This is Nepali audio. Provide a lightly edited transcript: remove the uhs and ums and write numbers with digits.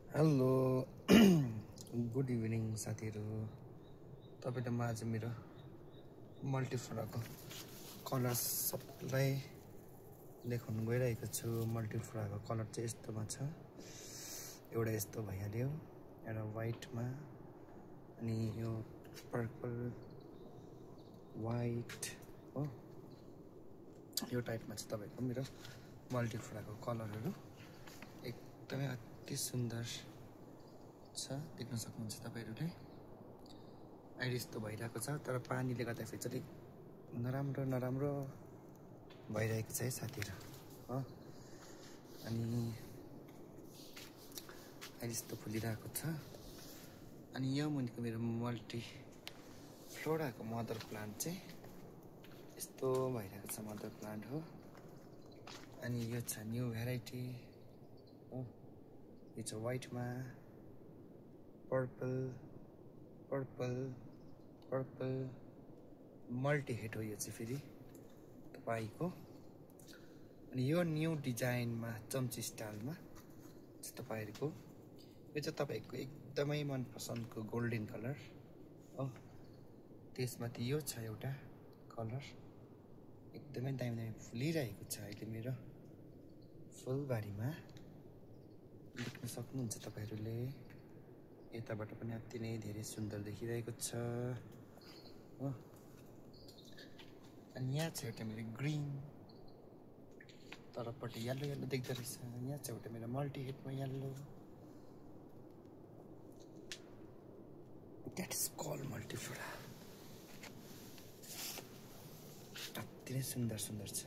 हेलो गुड इभिनिङ साथीहरू। तपाईले म आज मेरो मल्टिफ्लोराको कलर्स सबलाई देखाउन गइरहेको छु। मल्टिफ्लोराको कलर चाहिँ यस्तोमा छ। एउटा यस्तो भइहाल्यो, एउटा व्हाइटमा, अनि यो पर्पल व्हाइट हो, यो टाइपमा छ तपाईको मेरो मल्टिफ्लोराको कलरहरू। एकदमै अति सुन्दर छ, देख्न सक्नुहुन्छ तपाईहरुले। अहिले यस्तो भइरहेको छ, तर पानीले गर्दाखेरि चाहिँ नराम्रो भइरहेको छ है साथीहरु हो। अनि अहिले यस्तो फुलिरहेको छ। अनि यो मुनिको मेरो मल्टिफ्लोराको मदर प्लान्ट चाहिँ यस्तो भइरहेको छ, मदर प्लान्ट हो। अनि यो छ न्यू भेराइटी हो। यो छ व्हाइटमा, पर्पल मल्टी हेड हो यो चाहिँ फेरि तपाईको। अनि यो न्यू डिजाइनमा चम्ची स्टाइलमा चाहिँ तपाईहरुको यो चाहिँ तपाईको एकदमै मनपसन्दको गोल्डन कलर हो। त्यसमाथि यो छ एउटा कलर, एकदमै दामी फुलिरहेको छ अहिले मेरो फुलबारीमा, देख्न सक्नुहुन्छ तपाईहरुले। यताबाट पनि अति नै धेरै सुन्दर देखिरहेको छ हो। अनि यहाँ छ एउटा मेरो ग्रीन, तलपट्टि येल्लो देख्दै रहेछ। यहाँ छ एउटा मेरो मल्टी हेडमा yellow, that is called multiflora. अति नै सुन्दर छ।